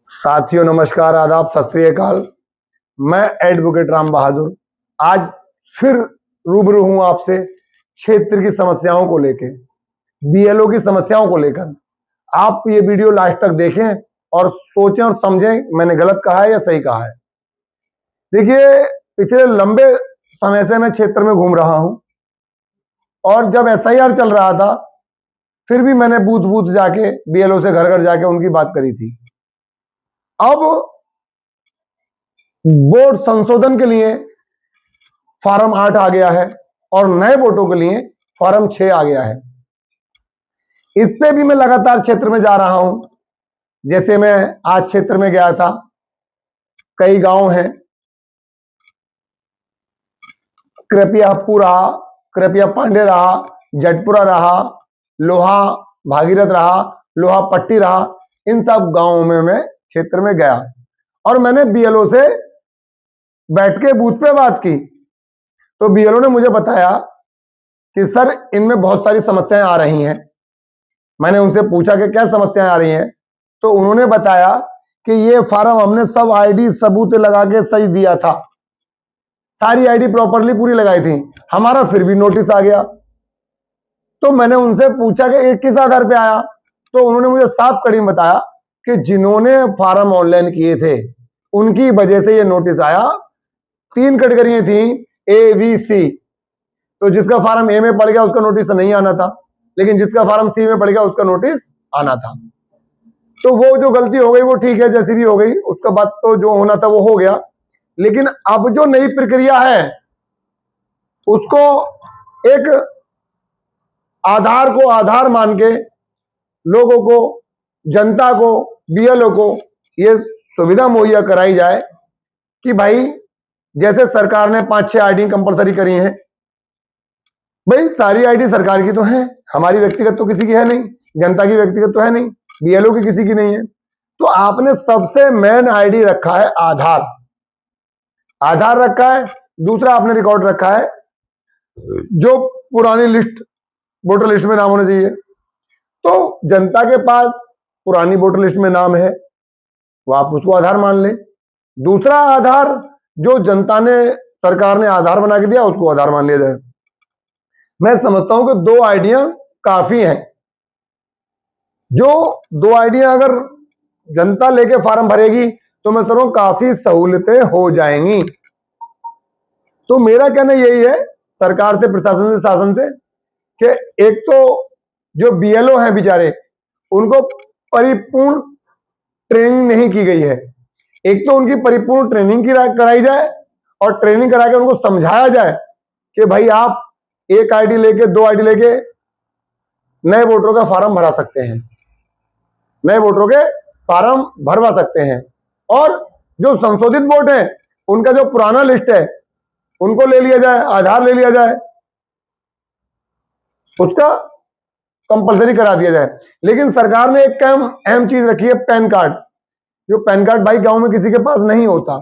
साथियों नमस्कार, आदाब, सत श्री अकाल। मैं एडवोकेट राम बहादुर आज फिर रूबरू हूं आपसे क्षेत्र की समस्याओं को लेकर, बीएलओ की समस्याओं को लेकर। आप ये वीडियो लास्ट तक देखें और सोचें और समझें मैंने गलत कहा है या सही कहा है। देखिए, पिछले लंबे समय से मैं क्षेत्र में घूम रहा हूं और जब एसआईआर चल रहा था फिर भी मैंने बूथ बूथ जाके बीएलओ से घर घर जाके उनकी बात करी थी। अब वोट संशोधन के लिए फॉर्म 8 आ गया है और नए वोटों के लिए फॉर्म 6 आ गया है। इस पे भी मैं लगातार क्षेत्र में जा रहा हूं। जैसे मैं आज क्षेत्र में गया था, कई गांव हैं, कृपयापुर रहा, कृपया पांडे रहा, जटपुरा रहा, लोहा भागीरथ रहा, लोहा पट्टी रहा, इन सब गांवों में मैं क्षेत्र में गया और मैंने बीएलओ से बैठ के बूथ पे बात की। तो बीएलओ ने मुझे बताया कि सर इनमें बहुत सारी समस्याएं आ रही हैं। मैंने उनसे पूछा कि क्या समस्याएं आ रही हैं, तो उन्होंने बताया कि ये फॉर्म हमने सब आईडी सबूत लगा के सही दिया था, सारी आईडी प्रॉपरली पूरी लगाई थी, हमारा फिर भी नोटिस आ गया। तो मैंने उनसे पूछा कि ये किस आधार पे आया, तो उन्होंने मुझे साफ कड़ी में बताया कि जिन्होंने फॉर्म ऑनलाइन किए थे उनकी वजह से ये नोटिस आया। 3 कैटेगरियां थी, ए बी सी। तो जिसका फॉर्म ए में पड़ गया उसका नोटिस नहीं आना था, लेकिन जिसका फॉर्म सी में पड़ गया उसका नोटिस आना था। तो वो जो गलती हो गई वो ठीक है, जैसी भी हो गई, उसका बाद तो जो होना था वो हो गया। लेकिन अब जो नई प्रक्रिया है उसको एक आधार को आधार मान के लोगों को, जनता को, बीएलओ को ये सुविधा मुहैया कराई जाए कि भाई जैसे सरकार ने 5-6 आईडी कंपलसरी करी हैं, भाई सारी आईडी सरकार की तो है, हमारी व्यक्तिगत तो किसी की है नहीं, जनता की व्यक्तिगत तो है नहीं, बीएलओ की किसी की नहीं है। तो आपने सबसे मेन आईडी रखा है आधार, आधार रखा है। दूसरा आपने रिकॉर्ड रखा है जो पुरानी लिस्ट, वोटर लिस्ट में नाम होना चाहिए। तो जनता के पास पुरानी वोटर लिस्ट में नाम है, वो आप उसको आधार मान लें। दूसरा आधार जो जनता ने, सरकार ने आधार बना के दिया, उसको आधार मान लिया जाए। मैं समझता हूं कि 2 आईडियां काफी हैं। जो 2 आईडियां अगर जनता लेके फॉर्म भरेगी तो मैं समझता हूं काफी सहूलतें हो जाएंगी। तो मेरा कहना यही है सरकार से, प्रशासन से, शासन से, कि एक तो जो बीएलओ हैं बेचारे, उनको परिपूर्ण ट्रेनिंग नहीं की गई है। एक तो उनकी परिपूर्ण ट्रेनिंग कराई जाए और ट्रेनिंग करा के उनको समझाया जाए कि भाई आप 1 आईडी लेके, 2 आईडी लेके नए वोटरों का फॉर्म भरा सकते हैं, नए वोटरों के फॉर्म भरवा सकते हैं। और जो संशोधित वोट है उनका जो पुराना लिस्ट है उनको ले लिया जाए, आधार ले लिया जाए, उसका कंपलसरी करा दिया जाए। लेकिन सरकार ने एक अहम चीज रखी है, पैन कार्ड। जो पैन कार्ड भाई गांव में किसी के पास नहीं होता।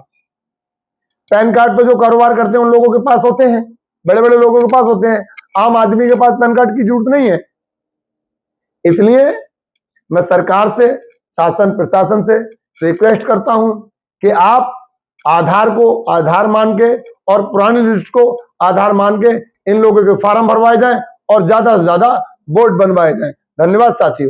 पैन कार्ड तो जो कारोबार करते हैं उन लोगों के पास होते हैं, बड़े बड़े लोगों के पास होते हैं, आम आदमी के पास पैन कार्ड की जरूरत नहीं है। इसलिए मैं सरकार से, शासन प्रशासन से रिक्वेस्ट करता हूं कि आप आधार को आधार मान के और पुरानी लिस्ट को आधार मान के इन लोगों के फॉर्म भरवाए जाएं और ज्यादा से ज्यादा वोट बनवाए जाएं। धन्यवाद साथियों।